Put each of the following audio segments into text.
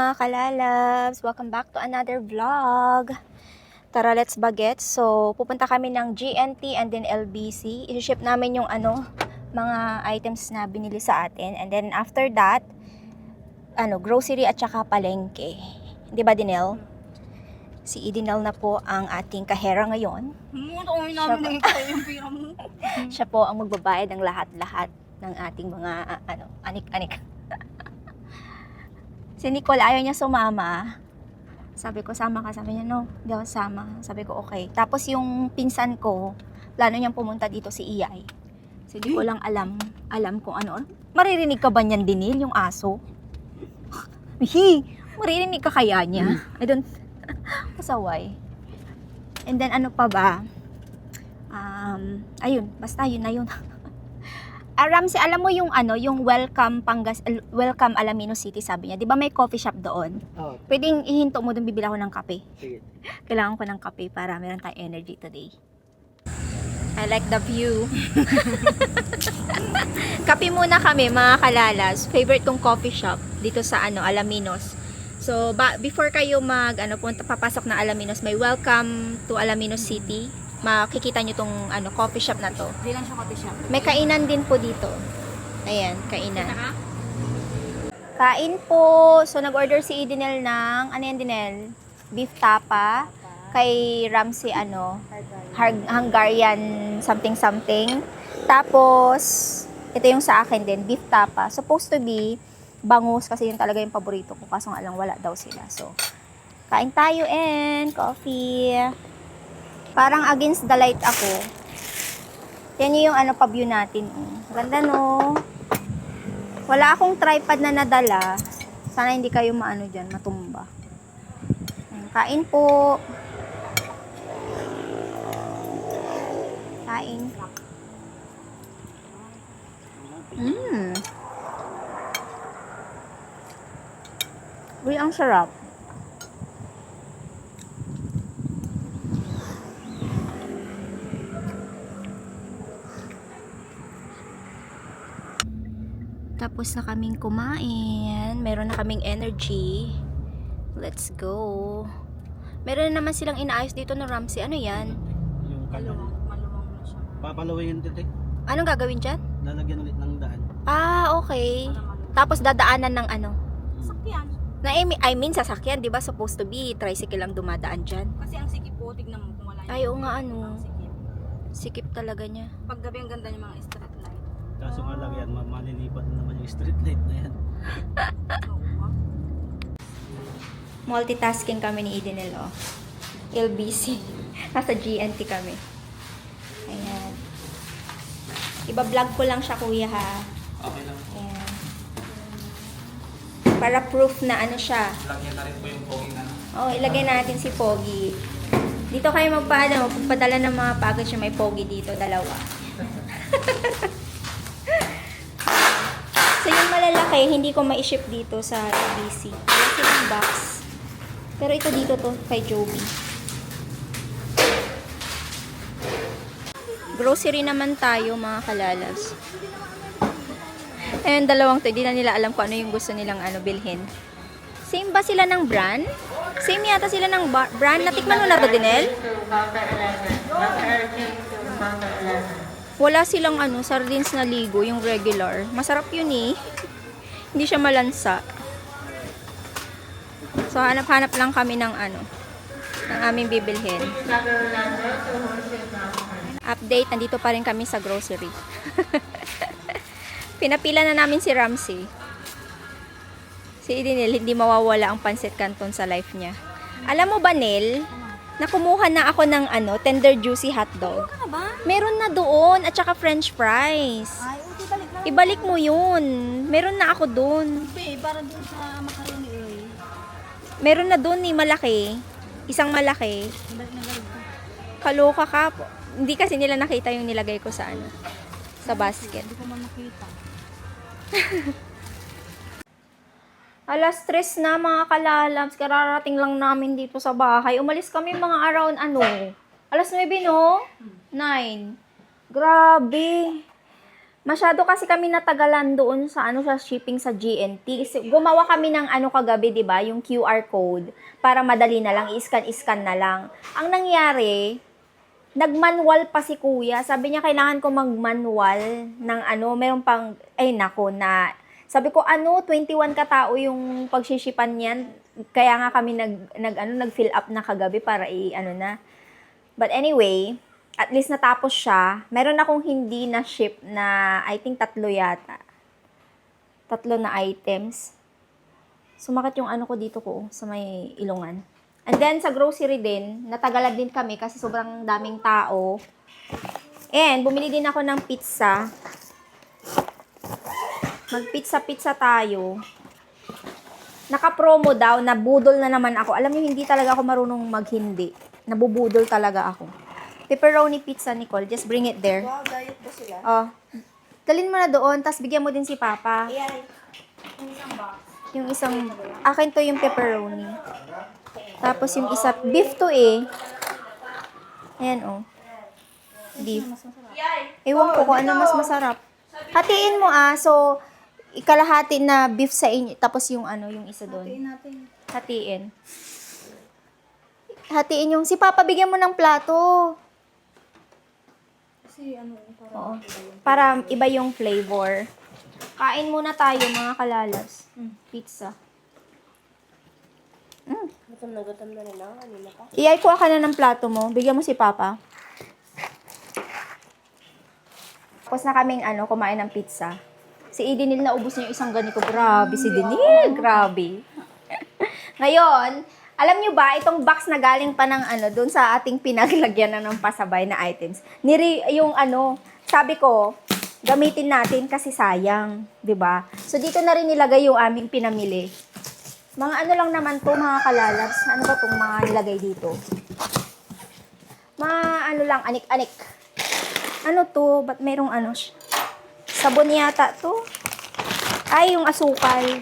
mga kalalabs! Welcome back to another vlog. Tara, let's baget. So, pupunta kami ng GNT and then LBC. I-ship namin yung mga items na binili sa atin. And then after that, grocery at saka palengke. Di ba, Dinel? Si Idinel na po ang ating kahera ngayon. Siya po ang magbabayad ng lahat-lahat ng ating mga anik-anik. Si Nicole ayaw niya sumama. Sabi ko, sama ka. Sabi niya, no, hindi ako sama. Sabi ko, okay. Tapos yung pinsan ko, plano niyang pumunta dito si Iyay. So, hindi ko lang alam kung ano. Maririnig ka ba niyan, Dinil, yung aso? Maririnig ka kaya niya? I don't, pasaway. And then, ano pa ba? Ayun, basta yun na yun. Ramsey, alam mo yung yung Welcome Alaminos City, sabi niya. 'Di ba may coffee shop doon? Oo. Pwedeng ihinto mo doon, bibili ako ng kape. Sige. Kailangan ko ng kape para meron tayong energy today. I like the view. Kape muna kami, mga kalalas. Favorite kong coffee shop dito sa Alaminos. So, before kayo papasok na Alaminos, may Welcome to Alaminos City. Makikita nyo tong coffee shop na to. Hindi lang siya coffee shop. May kainan din po dito. Ayan, kainan. Kain po. So, nag-order si Idinel ng, Dinel? Beef tapa. Kay Ramsey, Hungarian something. Tapos, ito yung sa akin din, beef tapa. Supposed to be bangus kasi yun talaga yung paborito ko. Kaso nga lang, wala daw sila. So, kain tayo and coffee. Parang against the light ako. Yan yung pa-view natin. Ganda, no? Wala akong tripod na nadala. Sana hindi kayo dyan, matumba. Kain po. Kain. Uy, ang sarap. Tapos na kaming kumain. Meron na kaming energy. Let's go. Meron na naman silang inaayos dito na Ramsey. Ano yan? Yung Maluwang na siya. papalawin dito eh. Anong gagawin dyan? Lalagyan ulit ng daan. Okay. Tapos dadaanan ng Sakyan. I mean, sasakyan. Di ba supposed to be tricycle lang dumadaan dyan? Kasi ang sikip po, tignan mo kung wala yung... Ay, oo nga, Ang sikip. Sikip talaga niya. Paggabi ang ganda ng mga street light. Kaso nga lang yan, malilipat na naman yung street light na yan. Oo. Multitasking kami ni Idinel, oh. LBC. Nasa GNT kami. Ayan. Iba-vlog ko lang siya, kuya, ha. Okay lang. Ayan. Para proof na siya. Lagyan na rin po yung pogi na. Oh, ilagay natin si Pogi. Dito kayo magpadala ng mga package yung may Pogi dito, dalawa. So yung malalaki, hindi ko ma-ship dito sa LBC. Wala silang box. Pero ito dito to, kay Joby. Grocery naman tayo, mga kalalas. Ayun, dalawang to, hindi na nila alam kung ano yung gusto nilang bilhin. Same ba sila ng brand? Same yata sila ng brand. Natikman mo na to, Dinel? Wala silang sardines na ligo, yung regular. Masarap yun eh. Hindi siya malansa. So, hanap-hanap lang kami ng ng aming bibilhin. Update, nandito pa rin kami sa grocery. Pinapila na namin si Ramsey. Si Idinel, hindi mawawala ang pancit canton sa life niya. Alam mo ba, Nel, na kumuha na ako ng tender juicy hotdog. Ano ba? Meron na doon, at saka french fries. Ay, balik lang. Ibalik mo yun. Meron na ako doon. Para dun sa macaroni oil. Meron na doon malaki. Isang malaki. Balik na balik ko. Kaloka ka. Hindi kasi nila nakita yung nilagay ko sa sa basket. Hindi ko man nakita. Alas 3 na, mga kalalabs. Kararating lang namin dito sa bahay. Umalis kami mga around alas 9, no? 9. Grabe. Masyado kasi kami natagalan doon sa ano sa shipping sa GNT. Gumawa kami ng ano kagabi, 'di ba? Yung QR code para madali na lang i-scan na lang. Ang nangyari, nagmanual pa si Kuya. Sabi niya kailangan ko magmanual ng ano, meron pang ay nako na sabi ko ano 21 katao yung pagsishipan niyan. Kaya nga kami nag-fill up na kagabi para i-ano na. But anyway, at least natapos siya. Meron akong hindi na ship na, I think 3 yata. 3 na items. Sumakit yung ano ko dito ko, sa may ilungan. And then, sa grocery din, natagalan din kami kasi sobrang daming tao. And, bumili din ako ng pizza. Mag-pizza-pizza tayo. Naka-promo daw, nabudol na naman ako. Alam niyo, hindi talaga ako marunong maghindi. Nabubudol talaga ako. Pepperoni pizza, Nicole. Just bring it there. Wow, diet ba sila? Oh. Dalhin mo na doon, tapos bigyan mo din si Papa. Ayan. Yung isang box. Yung isang, akin to yung pepperoni. Tapos yung isa, beef to eh. Ayan oh. Beef. Ewan ko kung ano mas masarap. Hatiin mo so, ikalahati na beef sa inyo, tapos yung ano, yung isa doon. Hatiin natin. Hatiin. Hatiin yung, si Papa bigyan mo ng plato. Kasi ano, Oo. Para iba yung flavor. Kain muna tayo mga kalalas. Pizza. Gutom na rin ako. Kanina pa. Iyay, kuha ka na ng plato mo. Bigyan mo si Papa. Tapos na kaming kumain ng pizza. Si Idinil na ubos niya yung isang ganito. Grabe si Dinil. Grabe. Ngayon, alam nyo ba, itong box na galing pa ng doon sa ating pinaglagyan ng pasabay na items. Sabi ko, gamitin natin kasi sayang, 'di ba? So dito na rin nilagay yung aming pinamili. Mga ano lang naman to, mga kalalabs. Ano ba tong mga nilagay dito? Mga ano lang, anik-anik. Ano to? Ba't merong sabon yata to? Ay, yung asukal.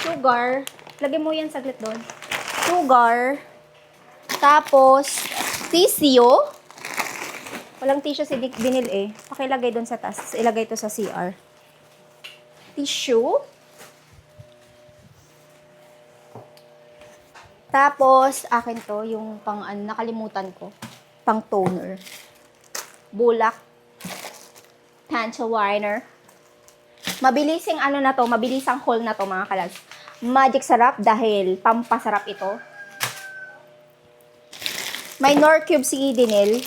Sugar. Lagay mo yan saglit doon. Sugar. Tapos, tissue. Walang tissue si Dinil eh. Pakilagay doon sa taas. Ilagay to sa CR. Tissue. Tapos, akin to, yung nakalimutan ko. Pang toner. Bulak. Pencil liner. Mabilising mabilisang haul na to mga kalas. Magic sarap dahil pampasarap ito. May Nor Cube si Idinil.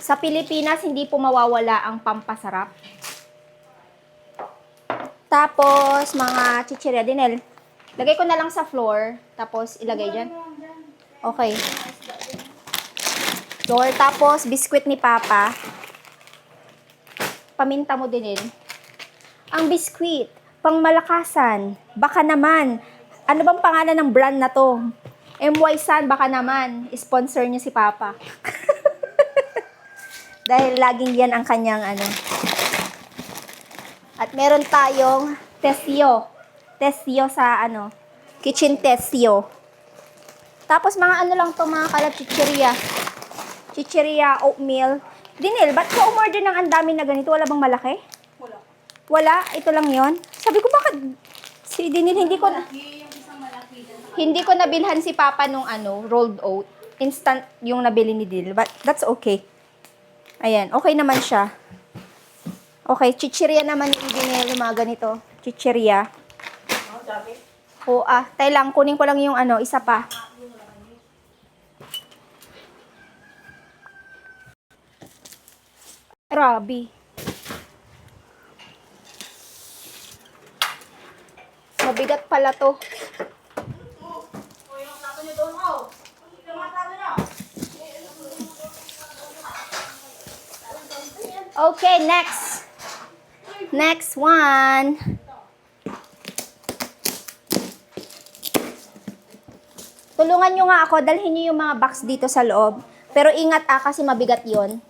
Sa Pilipinas, hindi po mawawala ang pampasarap. Tapos, mga chichirya Dinil. Lagay ko na lang sa floor. Tapos, ilagay dyan. Okay. Floor. Tapos, biskwit ni Papa. Paminta mo Dinil. Ang biskwit. Pangmalakasan. Baka naman. Ano bang pangalan ng brand na to? MY San, baka naman. Sponsor niya si Papa. Dahil laging yan ang kanyang At meron tayong Tessio. Tessio sa kitchen Tessio. Tapos mga lang to mga kalab, chichirya. Chichirya, oatmeal. Dinil, ba't ka umorder ng ang dami na ganito? Wala bang malaki? Wala, ito lang yon. Sabi ko bakit si Dinil hindi ko nabilhan si Papa nung rolled oat. Instant yung nabili ni Dinil. But that's okay. Ayan, okay naman siya. Okay, chichirya naman ni Dinil yung mga ganito. Chichirya. Tayo lang, kunin ko lang yung isa pa. Grabe. Mabigat pala to. Okay, next. Next one. Tulungan nyo nga ako, dalhin nyo yung mga box dito sa loob. Pero ingat kasi mabigat yon.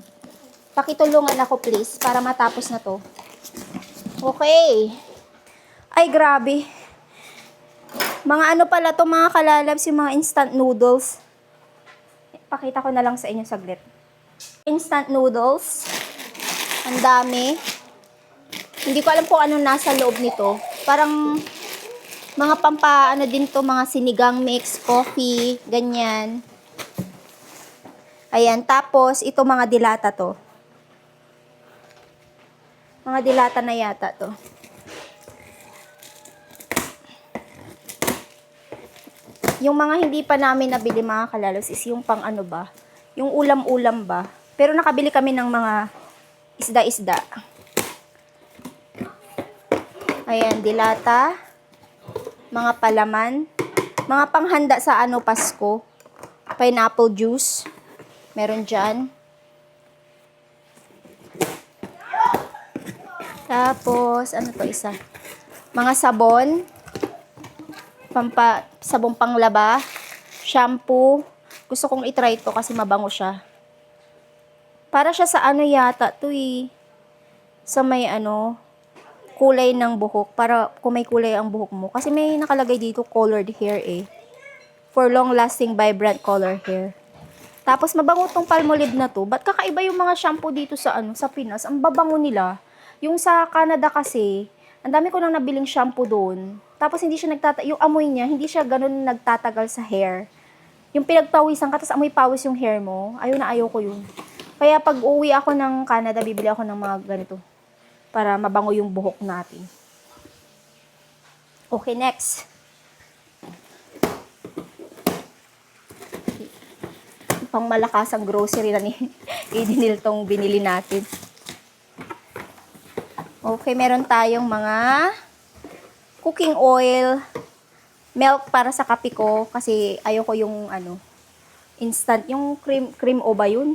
Pakitulungan ako please, para matapos na to. Okay. Ay, grabe. Mga pala to mga kalalabs, yung mga instant noodles. Pakita ko na lang sa inyo saglit. Instant noodles. Ang dami. Hindi ko alam kung ano nasa loob nito. Parang mga ano din to, mga sinigang mix, coffee, ganyan. Ayan, tapos ito mga dilata to. Mga dilata na yata to. Yung mga hindi pa namin nabili mga kalalos is yung pang ano ba? Yung ulam-ulam ba? Pero nakabili kami ng mga isda-isda. Ayan, dilata. Mga palaman. Mga panghanda sa ano, Pasko. Pineapple juice. Meron dyan. Tapos, ano to isa? Mga sabon. Sabong panglaba. Shampoo. Gusto kong itry ito kasi mabango siya. Para siya sa ano yata to eh. Sa may ano, kulay ng buhok. Para kung may kulay ang buhok mo. Kasi may nakalagay dito colored hair eh. For long-lasting vibrant color hair. Tapos mabango tong Palmolive na to. Ba't kakaiba yung mga shampoo dito sa ano, sa Pinas? Ang babango nila. Yung sa Canada kasi, ang dami ko nang nabiling shampoo doon. Tapos hindi siya yung amoy niya, hindi siya ganun nagtatagal sa hair. Yung pinagpawisan ka, tapos amoy pawis yung hair mo, ayaw ko yun. Kaya pag uwi ako ng Canada, bibili ako ng mga ganito. Para mabango yung buhok natin. Okay, next. Pang malakas ang grocery na ni Idinil tong binili natin. Okay, meron tayong mga cooking oil, milk para sa kape ko kasi ayoko yung ano, instant, yung cream o ba yun?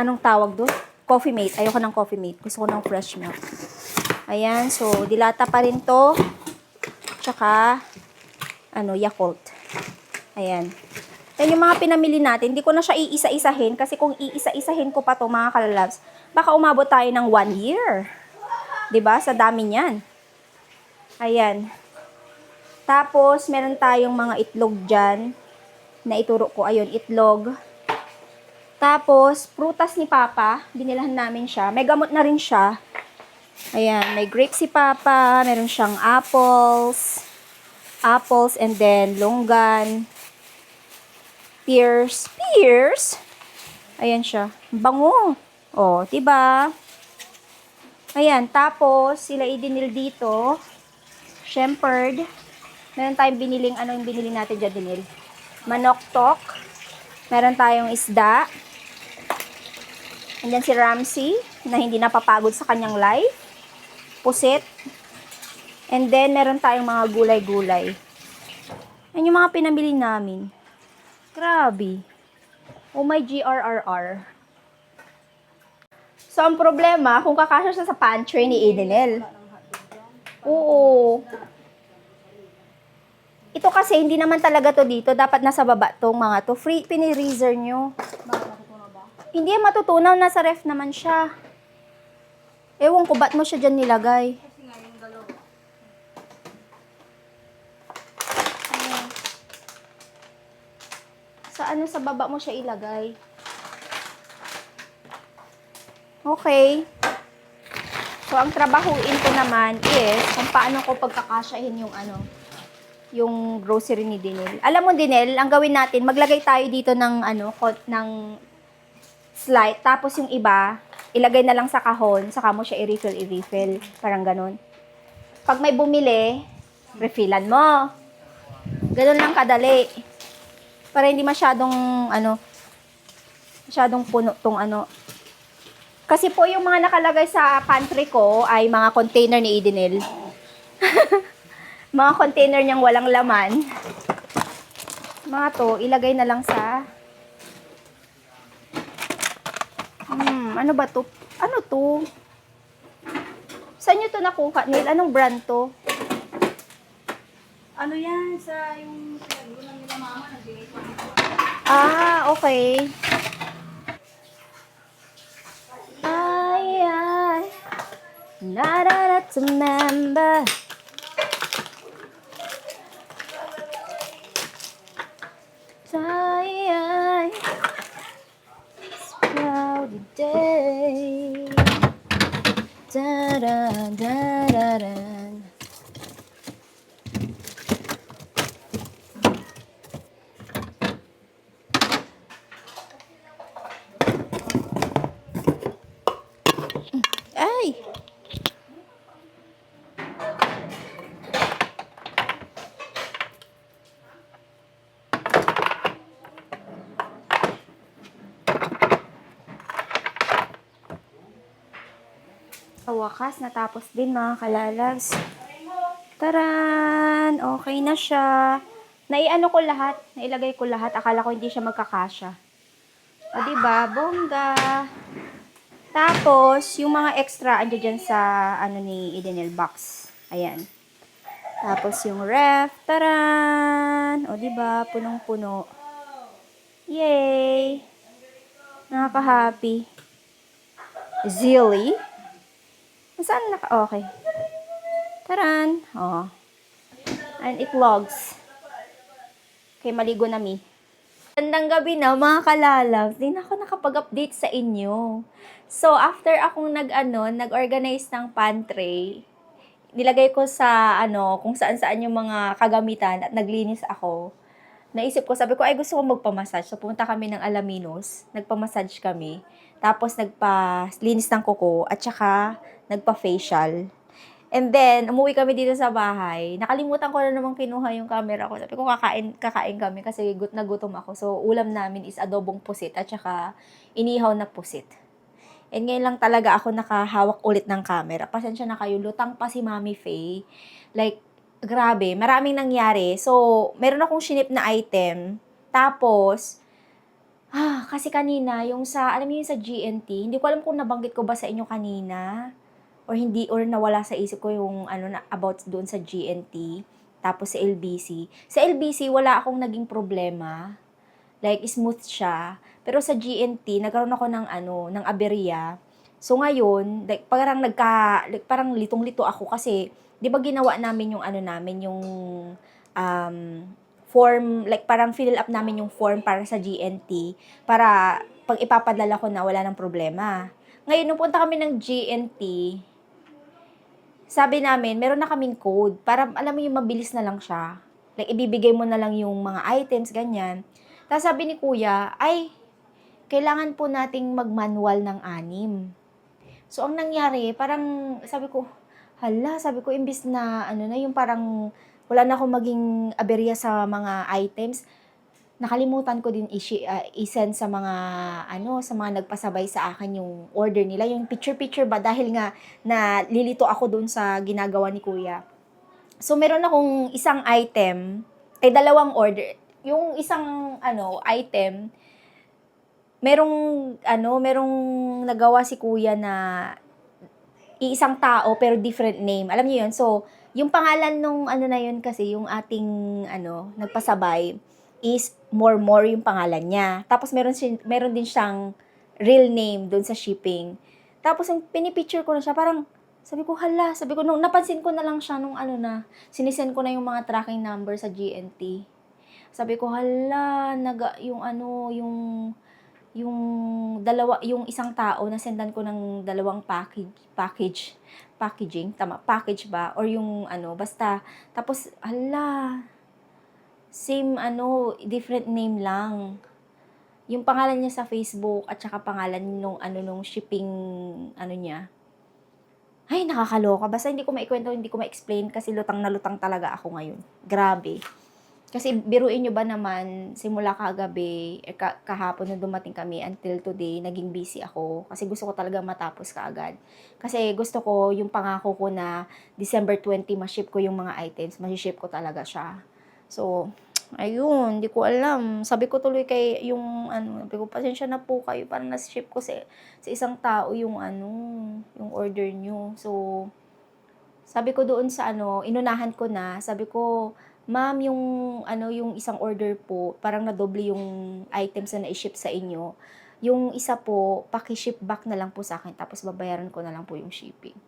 Anong tawag doon? Coffee mate. Ayoko ng coffee mate. Gusto ko ng fresh milk. Ayan, so dilata pa rin to. Tsaka ano, Yakult. Ayan. Yan yung mga pinamili natin. Hindi ko na siya iisa-isahin kasi kung iisa-isahin ko pa to mga kalalabs, baka umabot tayo ng 1 year. 'Di ba? Sa dami niyan. Ayan. Tapos, meron tayong mga itlog dyan na ituro ko. Ayun, itlog. Tapos, prutas ni Papa. Binilahan namin siya. May gamot na rin siya. Ayan, may grapes si Papa. Meron siyang apples. Apples and then longgan. Pears. Pears? Ayan siya. Bango. O, diba? Ayan, tapos, sila Idinil dito. Shepherd. Meron tayong biniling, ano yung binili natin dyan, Dinil? Manok tok. Meron tayong isda. And then si Ramsey, na hindi napapagod sa kanyang life. Pusit. And then, meron tayong mga gulay-gulay. Yan yung mga pinamili namin. Grabe. Oh my GRRR. So, ang problema, kung kakasya siya sa pantry ni Idinil. Oo. Ito kasi, hindi naman talaga to dito. Dapat nasa baba tong mga to. Free, pinireaser nyo. Hindi matutunaw. Nasa ref naman siya. Ewan ko, ba't mo siya dyan nilagay? Ayan. Sa baba mo siya ilagay? Okay. So, ang trabahuin ko naman is kung paano ko pagkakasyahin yung yung grocery ni Dinel. Alam mo, Dinel, ang gawin natin, maglagay tayo dito ng ng slide, tapos yung iba, ilagay na lang sa kahon, saka mo siya i-refill. Parang ganun. Pag may bumili, refillan mo. Ganun lang kadali. Para hindi masyadong, masyadong puno tong Kasi po yung mga nakalagay sa pantry ko ay mga container ni Idinel. Mga container niyang walang laman. Mga to, ilagay na lang sa... ano ba to? Ano to? Saan nyo to nakuha, Neil? Anong brand to? Ano yan? Sa yung pinagbunan nila mama, nagbigay ko. Ah, okay. Ay, not to remember. Ay, it's a cloudy day. Daran, dararan. Ay! Sa wakas, natapos din mga kalalabs. Taran! Okay na siya. Naiano ko lahat. Nailagay ko lahat. Akala ko hindi siya magkakasya. O, diba? Bongga! Tapos, yung mga extra, andyan dyan sa, ano ni Edenel box. Ayan. Tapos, yung ref. Taran! O, diba? Punong-puno. Yay! Nakaka-happy. Zilly. Saan naka... Okay. Taran! Oh. And it logs. Okay, maligo na mi. Gandang gabi na mga kalalabs. Di na ako nakapag-update sa inyo. So, after akong nag-organize ng pantry, nilagay ko sa kung saan-saan yung mga kagamitan at naglinis ako. Naisip ko, sabi ko, ay gusto ko magpamassage. So, pumunta kami ng Alaminos, nagpamassage kami. Tapos, nagpa-linis ng kuko at saka nagpa-facial. And then, umuwi kami dito sa bahay. Nakalimutan ko na namang kinuha yung camera ko. Sabi ko, kakain kami kasi nagutom ako. So, ulam namin is adobong pusit at saka inihaw na pusit. And ngayon lang talaga ako nakahawak ulit ng camera. Pasensya na kayo, lutang pa si Mami Faye. Like, grabe, maraming nangyari. So, meron akong shinip na item. Tapos, kasi kanina, alam niyo yung sa GNT, hindi ko alam kung nabanggit ko ba sa inyo kanina or hindi, or nawala sa isip ko yung about doon sa GNT, tapos sa LBC. Sa LBC, wala akong naging problema. Like, smooth siya. Pero sa GNT, nagkaroon ako ng aberya. So, ngayon, like, parang litong-lito ako kasi, di ba ginawa namin yung form, like, parang fill up namin yung form para sa GNT, para pag ipapadala ko na wala ng problema. Ngayon, nung punta kami ng GNT, sabi namin, meron na kaming code. Para, alam mo yung mabilis na lang siya. Like, ibibigay mo na lang yung mga items, ganyan. Tapos sabi ni Kuya, ay, kailangan po nating mag-manual ng 6. So, ang nangyari, parang, sabi ko, imbis na, yung parang, wala na akong maging aberya sa mga items, nakalimutan ko din i-send sa mga nagpasabay sa akin yung order nila, yung picture ba, dahil nga nalilito ako doon sa ginagawa ni Kuya. So meron akong isang item, dalawang order. Yung isang item, merong nagawa si Kuya na iisang tao pero different name. Alam niyo 'yun? So, yung pangalan nung na 'yun kasi yung ating nagpasabay is more yung pangalan niya. Tapos meron din siyang real name doon sa shipping. Tapos yung pinipicture ko na siya, parang sabi ko nung napansin ko na lang siya nung sinisend ko na yung mga tracking number sa GNT. Sabi ko, yung isang tao na sendan ko ng dalawang packaging, package ba? Or yung basta, tapos, same different name lang. Yung pangalan niya sa Facebook at saka pangalan nung shipping niya. Ay, nakakaloka. Basta hindi ko maikwento, hindi ko ma-explain kasi lutang na lutang talaga ako ngayon. Grabe. Kasi biruin nyo ba naman, simula kagabi, kahapon nung dumating kami until today, naging busy ako. Kasi gusto ko talaga matapos kaagad. Kasi gusto ko, yung pangako ko na December 20, ma-ship ko yung mga items, ma-ship ko talaga siya. So, ayun, di ko alam. Sabi ko tuloy kay sabi ko, pasensya na po kayo, parang nas-ship ko sa isang tao yung order nyo. So, sabi ko doon sa inunahan ko na, sabi ko, ma'am, yung isang order po, parang nadoble yung items na na-ship sa inyo. Yung isa po, paki-ship back na lang po sa akin, tapos babayaran ko na lang po yung shipping.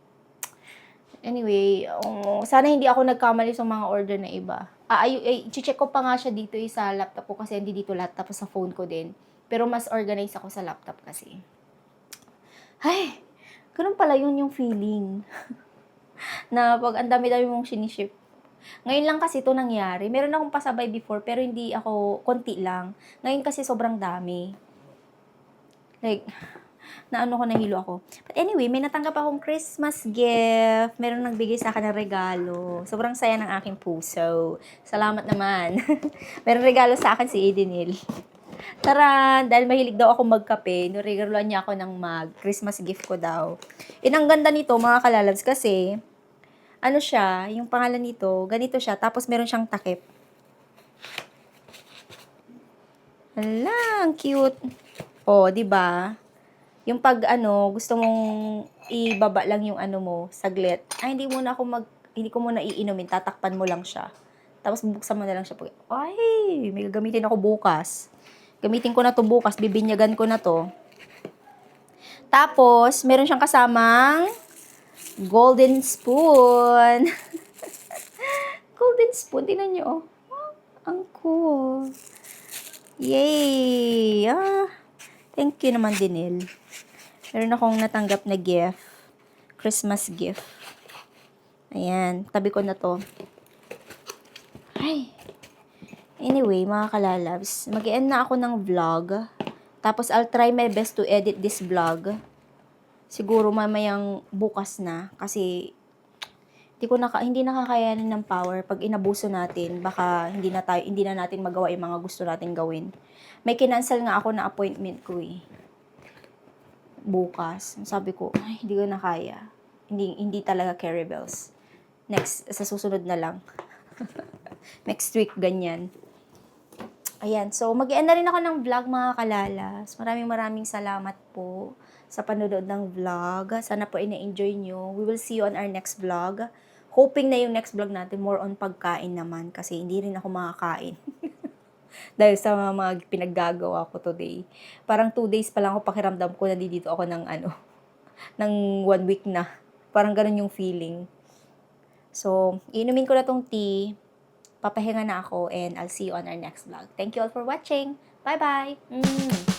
Anyway, sana hindi ako nagkamali sa mga order na iba. I-check ko pa nga siya dito sa laptop ko kasi hindi dito lahat, tapos sa phone ko din. Pero mas organized ako sa laptop kasi. Ay, Ganun pala yun yung feeling. Na pag ang dami-dami mong siniship. Ngayon lang kasi ito nangyari. Meron akong pasabay before, pero hindi ako, konti lang. Ngayon kasi sobrang dami. Like, naano ko, nahilo ako. But anyway, may natanggap akong Christmas gift. Meron nagbigay sa akin ng regalo. Sobrang saya ng aking puso. Salamat naman. Meron regalo sa akin si Edenil. Tara, dahil mahilig daw ako magkape, niregaluhan niya ako ng mug. Christmas gift ko daw. Ang ganda nito, mga kalalabs, kasi, ano siya, yung pangalan nito, ganito siya, tapos meron siyang takip. Hala, ang cute. Oh, 'di ba? Yung pag gusto mong ibaba lang yung mo, saglit. Ay, hindi ko muna iinumin, tatakpan mo lang siya. Tapos bubuksan mo na lang siya. Ay, may gagamitin ako bukas. Gamitin ko na to bukas, bibinyagan ko na to. Tapos, meron siyang kasamang golden spoon. Golden spoon, tingnan nyo, oh. Ang cool. Yay! Thank you naman, Dinil. Meron akong natanggap na gift. Christmas gift. Ayan, tabi ko na to. Ay. Anyway, mga kalalabs, mag-end na ako ng vlog. Tapos, I'll try my best to edit this vlog. Siguro mamayang bukas na. Kasi, hindi nakakayanin ng power. Pag inabuso natin, baka hindi na natin magawa yung mga gusto natin gawin. May kinansel nga ako na appointment ko eh. Bukas. Sabi ko, ay, hindi ko na kaya. Hindi talaga carry bells. Next, sa susunod na lang. Next week, ganyan. Ayan, so mag-end na rin ako ng vlog, mga kalalas. Maraming salamat po sa panonood ng vlog. Sana po ina-enjoy nyo. We will see you on our next vlog. Hoping na yung next vlog natin more on pagkain naman kasi hindi rin ako makakain. Dahil sa mga pinaggagawa ko today. Parang 2 days pa lang ako pakiramdam ko na dito ako ng ng 1 week na. Parang ganun yung feeling. So, inumin ko na tong tea. Papahinga na ako and I'll see you on our next vlog. Thank you all for watching. Bye-bye!